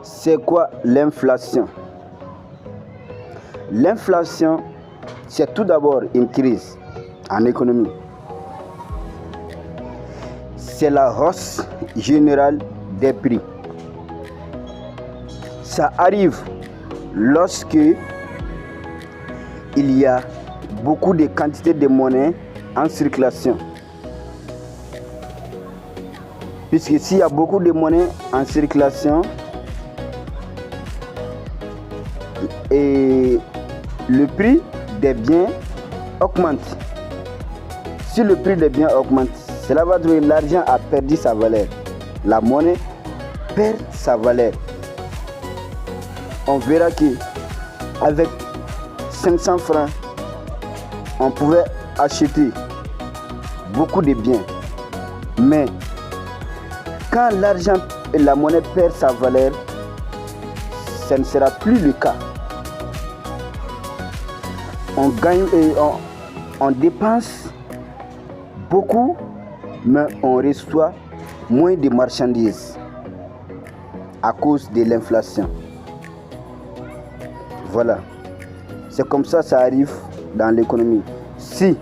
C'est quoi l'inflation? L'inflation, c'est tout d'abord une crise en économie. C'est la hausse générale des prix. Ça arrive lorsque il y a beaucoup de quantités de monnaie en circulation. Puisque s'il y a beaucoup de monnaie en circulation, et le prix des biens augmente. Si le prix des biens augmente, cela va dire que l'argent a perdu sa valeur. La monnaie perd sa valeur. On verra que avec 500 francs, on pouvait acheter beaucoup de biens. Mais quand l'argent et la monnaie perdent sa valeur, ce ne sera plus le cas. On gagne et on dépense beaucoup, mais on reçoit moins de marchandises à cause de l'inflation. Voilà. C'est comme ça arrive dans l'économie. Si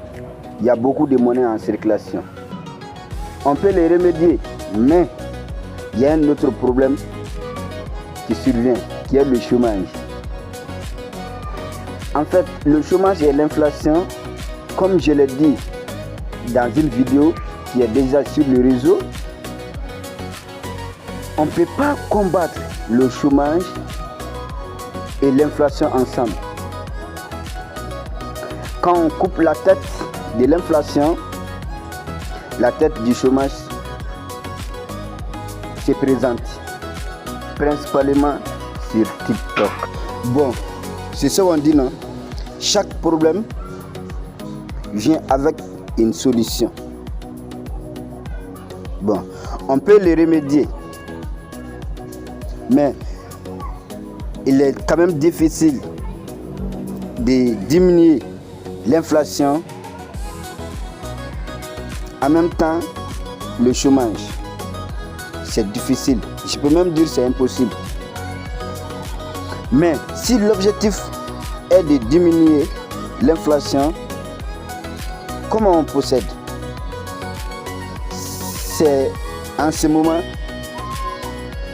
il y a beaucoup de monnaie en circulation, on peut les remédier, mais il y a un autre problème qui survient, qui est le chômage. En fait, le chômage et l'inflation, comme je l'ai dit dans une vidéo qui est déjà sur le réseau, on ne peut pas combattre le chômage et l'inflation ensemble. Quand on coupe la tête de l'inflation, la tête du chômage se présente principalement sur TikTok. Bon, c'est ça qu'on dit, non? Chaque problème vient avec une solution. Bon, on peut les remédier, mais il est quand même difficile de diminuer l'inflation, en même temps le chômage. C'est difficile, je peux même dire que c'est impossible. Mais si l'objectif est de diminuer l'inflation, comment on procède? C'est en ce moment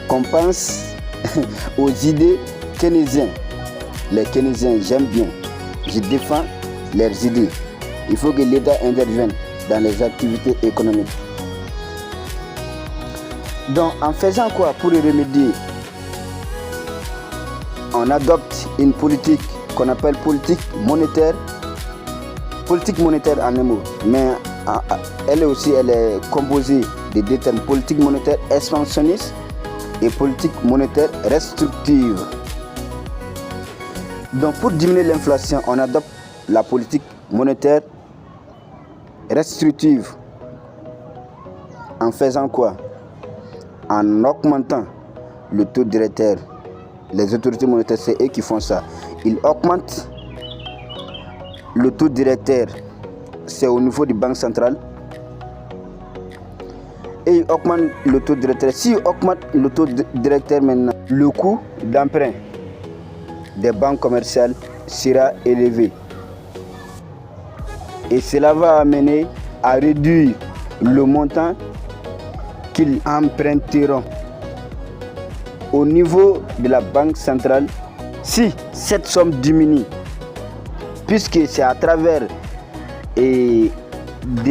qu'on pense aux idées keynésiennes. Les keynésiens, j'aime bien, je défends leurs idées. Il faut que l'État intervienne dans les activités économiques. Donc, en faisant quoi pour y remédier? On adopte une politique qu'on appelle politique monétaire en un mot, mais elle est composée de deux termes: politique monétaire expansionniste et politique monétaire restrictive. Donc pour diminuer l'inflation, on adopte la politique monétaire restrictive. En faisant quoi? En augmentant le taux directeur. Les autorités monétaires, c'est eux qui font ça. Ils augmentent le taux directeur, c'est au niveau du banque centrale. Et ils augmentent le taux directeur. S'ils augmentent le taux directeur maintenant, le coût d'emprunt des banques commerciales sera élevé. Et cela va amener à réduire le montant qu'ils emprunteront. Au niveau de la banque centrale, si cette somme diminue, puisque c'est à travers de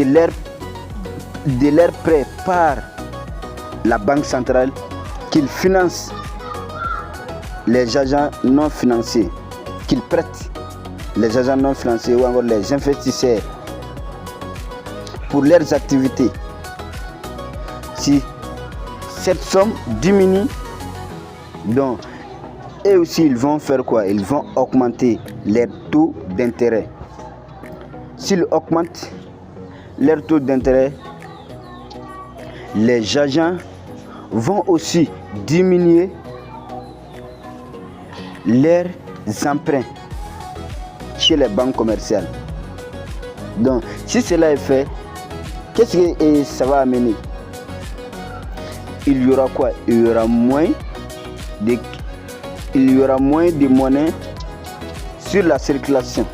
leur prêt par la banque centrale qu'ils financent les agents non financiers, qu'ils prêtent les agents non financiers ou encore les investisseurs pour leurs activités. Si cette somme diminue, donc, eux aussi, ils vont faire quoi? Ils vont augmenter leur taux d'intérêt. S'ils augmentent leur taux d'intérêt, les agents vont aussi diminuer leurs emprunts chez les banques commerciales. Donc, si cela est fait, qu'est-ce que ça va amener? Il y aura quoi? Il y aura moins il y aura moins de monnaie sur la circulation.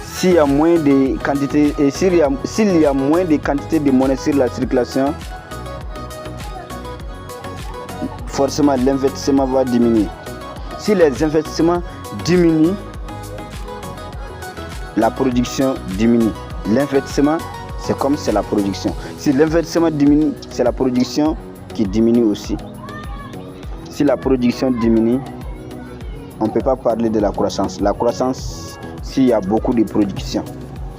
S'il y a moins de quantité et s'il y a moins de quantité de monnaie sur la circulation, forcément l'investissement va diminuer. Si les investissements diminuent, la production diminue. L'investissement, c'est comme c'est la production. Si l'investissement diminue, c'est la production qui diminue aussi. Si la production diminue, on ne peut pas parler de la croissance. La croissance, s'il y a beaucoup de production,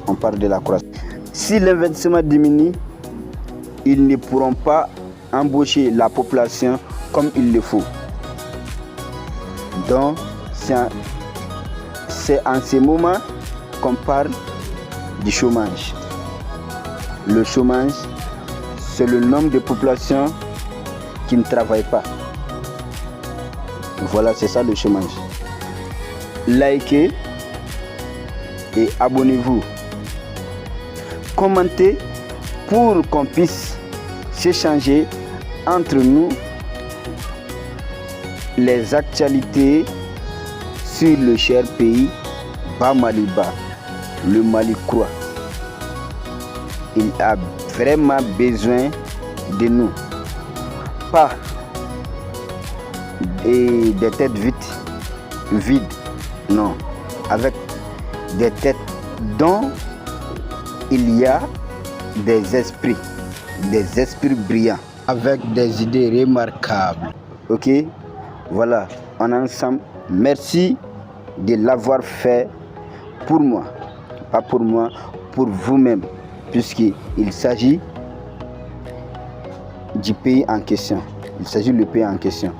on parle de la croissance. Si l'investissement diminue, ils ne pourront pas embaucher la population comme il le faut. Donc, c'est en ce moment qu'on parle du chômage. Le chômage, c'est le nombre de populations qui ne travaillent pas. Voilà, c'est ça le chômage. Likez et abonnez-vous. Commentez pour qu'on puisse s'échanger entre nous les actualités sur le cher pays Bamaliba. Le Mali croit. Il a vraiment besoin de nous. Pas des têtes vides, non. Avec des têtes dont il y a des esprits brillants, avec des idées remarquables. Ok, voilà, on est ensemble. Merci de l'avoir fait pour moi, pas pour moi, pour vous-même, puisqu'il s'agit du pays en question. Il s'agit du pays en question.